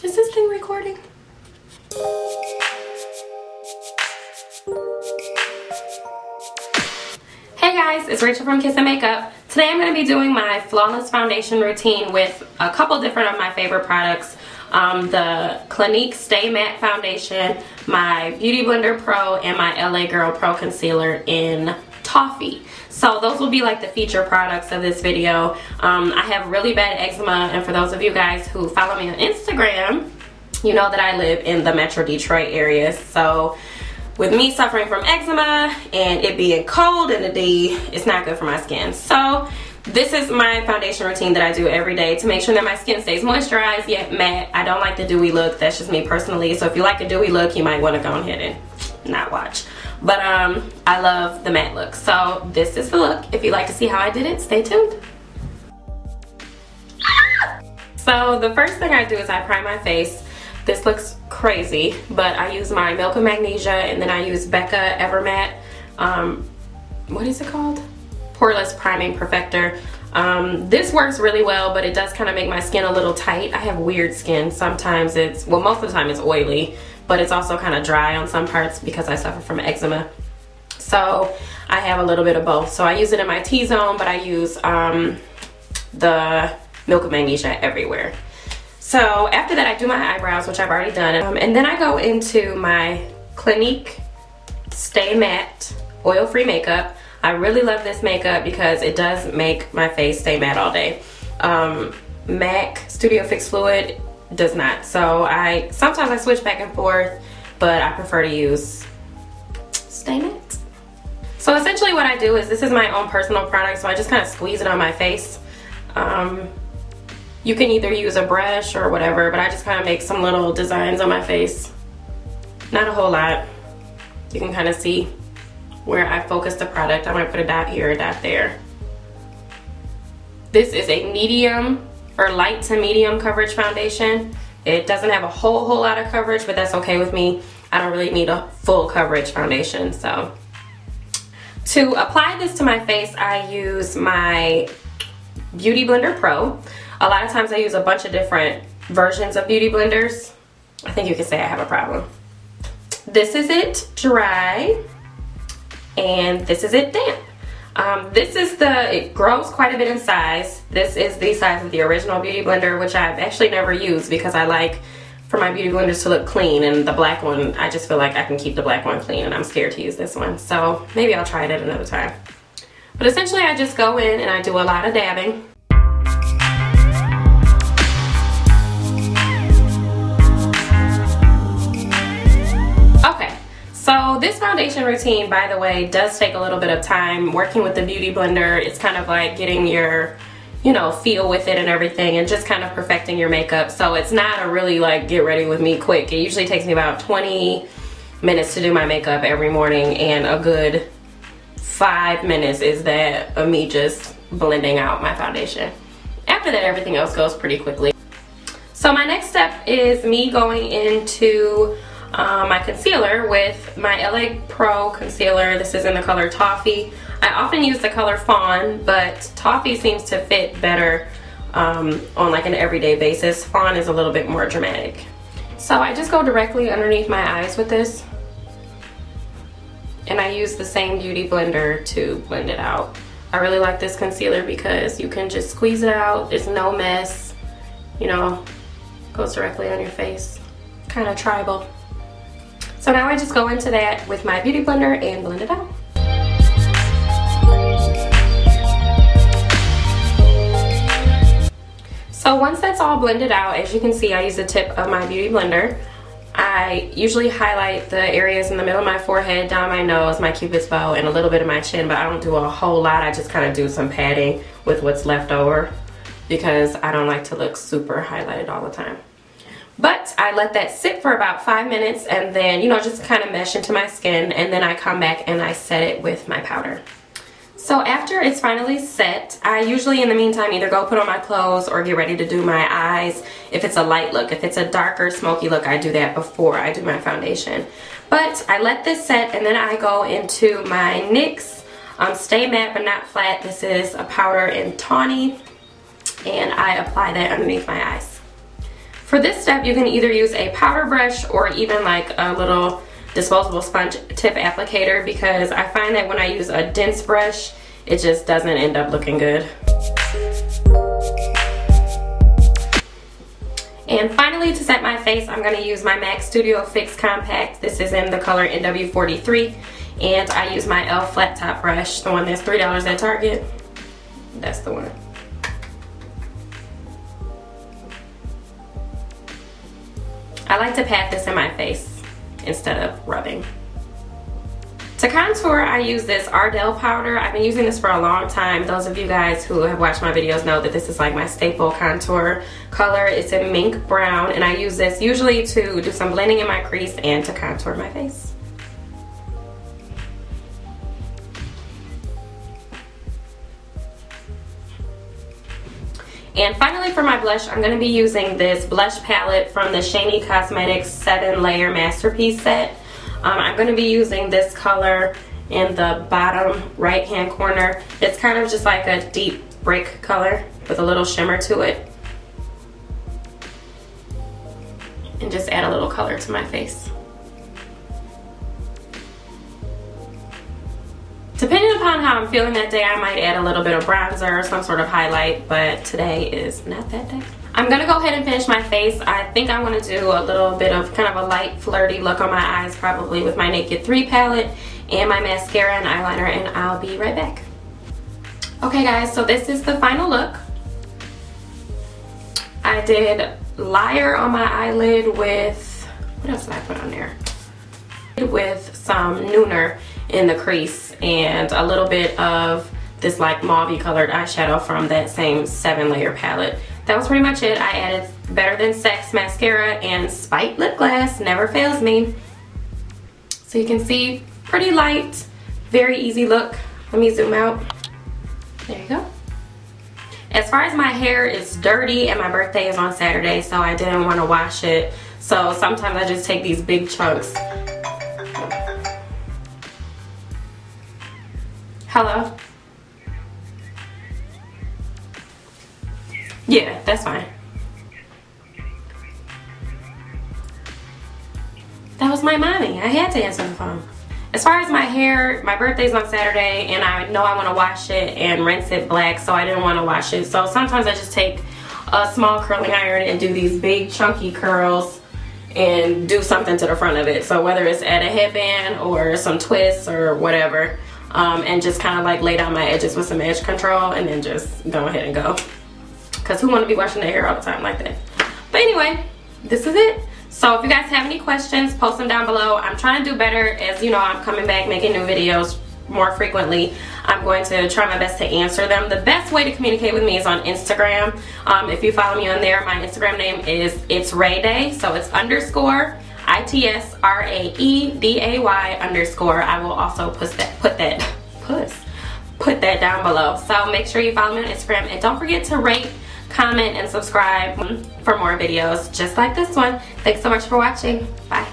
Is this thing recording? Hey guys, it's Rachel from Kiss and Makeup. Today I'm going to be doing my flawless foundation routine with a couple different of my favorite products. The Clinique Stay Matte Foundation, my Beauty Blender Pro, and my LA Girl Pro Concealer in Toffee. So those will be like the feature products of this video. I have really bad eczema, and for those of you guys who follow me on Instagram, you know that I live in the Metro Detroit area. So with me suffering from eczema and it being cold in the D, it's not good for my skin. So this is my foundation routine that I do every day to make sure that my skin stays moisturized yet matte. I don't like the dewy look. That's just me personally. So if you like a dewy look, you might want to go ahead and not watch. But I love the matte look. So this is the look. If you'd like to see how I did it, stay tuned. So the first thing I do is I prime my face. This looks crazy, but I use my Milk of Magnesia, and then I use Becca Evermatte, what is it called? Poreless Priming Perfector. This works really well, but it does kind of make my skin a little tight. I have weird skin. Sometimes it's, well, most of the time it's oily, but it's also kind of dry on some parts because I suffer from eczema. So I have a little bit of both. So I use it in my T-zone, but I use the Milk of Magnesia everywhere. So after that I do my eyebrows, which I've already done, and then I go into my Clinique Stay Matte Oil-Free Makeup. I really love this makeup because it does make my face stay matte all day. MAC Studio Fix Fluid does not. So sometimes I switch back and forth, but I prefer to use Stay Matte. So essentially what I do is, this is my own personal product, so I just kind of squeeze it on my face. You can either use a brush or whatever, but I just kind of make some little designs on my face. Not a whole lot. You can kind of see where I focus the product. I might put a dot here, a dot there. This is a medium or light to medium coverage foundation. It doesn't have a whole lot of coverage, but that's okay with me. I don't really need a full coverage foundation. So to apply this to my face, I use my Beauty Blender Pro. A lot of times I use a bunch of different versions of Beauty Blenders. I think you can say I have a problem. This is it dry, and this is it damp. It grows quite a bit in size. This is the size of the original Beauty Blender, which I've actually never used because I like for my Beauty Blenders to look clean, and the black one, I just feel like I can keep the black one clean, and I'm scared to use this one. So maybe I'll try it at another time. But essentially I just go in and I do a lot of dabbing. So this foundation routine, by the way, does take a little bit of time. Working with the Beauty Blender, it's kind of like getting your, feel with it and everything, and just kind of perfecting your makeup. So it's not a really like get ready with me quick. It usually takes me about 20 minutes to do my makeup every morning, and a good 5 minutes is that of me just blending out my foundation. After that, everything else goes pretty quickly. So my next step is me going into my concealer with my LA Pro concealer. This is in the color Toffee. I often use the color Fawn, but Toffee seems to fit better on like an everyday basis. Fawn is a little bit more dramatic. So I just go directly underneath my eyes with this, and I use the same Beauty Blender to blend it out. I really like this concealer because you can just squeeze it out. There's no mess, goes directly on your face. Kind of tribal. So now I just go into that with my Beauty Blender and blend it out. So once that's all blended out, as you can see, I use the tip of my Beauty Blender. I usually highlight the areas in the middle of my forehead, down my nose, my cupid's bow, and a little bit of my chin, but I don't do a whole lot. I just kind of do some padding with what's left over because I don't like to look super highlighted all the time. But I let that sit for about 5 minutes, and then, just kind of mesh into my skin, and then I come back and I set it with my powder. So after it's finally set, I usually in the meantime either go put on my clothes or get ready to do my eyes if it's a light look. If it's a darker smoky look, I do that before I do my foundation. But I let this set, and then I go into my NYX Stay Matte But Not Flat. This is a powder in Tawny, and I apply that underneath my eyes. For this step, you can either use a powder brush or even like a little disposable sponge tip applicator, because I find that when I use a dense brush, it just doesn't end up looking good. And finally, to set my face, I'm going to use my MAC Studio Fix Compact. This is in the color NW43, and I use my e.l.f. flat top brush, the one that's $3 at Target. That's the one. I like to pat this in my face instead of rubbing. To contour, I use this Ardell powder. I've been using this for a long time. Those of you guys who have watched my videos know that this is like my staple contour color. It's in mink brown, and I use this usually to do some blending in my crease and to contour my face. And finally, for my blush, I'm going to be using this blush palette from the Shany Cosmetics 7-layer masterpiece set. I'm going to be using this color in the bottom right hand corner. It's kind of just like a deep brick color with a little shimmer to it. And just add a little color to my face. Depending upon how I'm feeling that day, I might add a little bit of bronzer or some sort of highlight, but today is not that day. I'm gonna go ahead and finish my face. I think I want to do a little bit of kind of a light flirty look on my eyes, probably with my Naked 3 palette and my mascara and eyeliner, and I'll be right back. Okay guys, so this is the final look. I did Liar on my eyelid with, what else did I put on there? With some Nooner in the crease and a little bit of this like mauve colored eyeshadow from that same 7-layer palette. That was pretty much it. I added Better Than Sex mascara and Spite lip gloss, never fails me. So you can see, pretty light, very easy look. Let me zoom out. There you go. As far as my hair, it's dirty and my birthday is on Saturday, so I didn't want to wash it. So sometimes I just take these big chunks. Hello? Yeah, that's fine. That was my mommy. I had to answer the phone. As far as my hair, my birthday's on Saturday and I know I want to wash it and rinse it black, so I didn't want to wash it. So sometimes I just take a small curling iron and do these big chunky curls and do something to the front of it. So whether it's add a headband or some twists or whatever, and just kind of like lay down my edges with some edge control and then just go ahead and go. Because who want to be washing their hair all the time like that? But anyway, this is it. So if you guys have any questions, post them down below. I'm trying to do better, as you know, I'm coming back making new videos more frequently. I'm going to try my best to answer them. The best way to communicate with me is on Instagram. If you follow me on there, my Instagram name is It's Rae Day. So it's _ ITSRAEDAY _ I will also put that down below. So make sure you follow me on Instagram, and don't forget to rate, comment, and subscribe for more videos just like this one. Thanks so much for watching. Bye.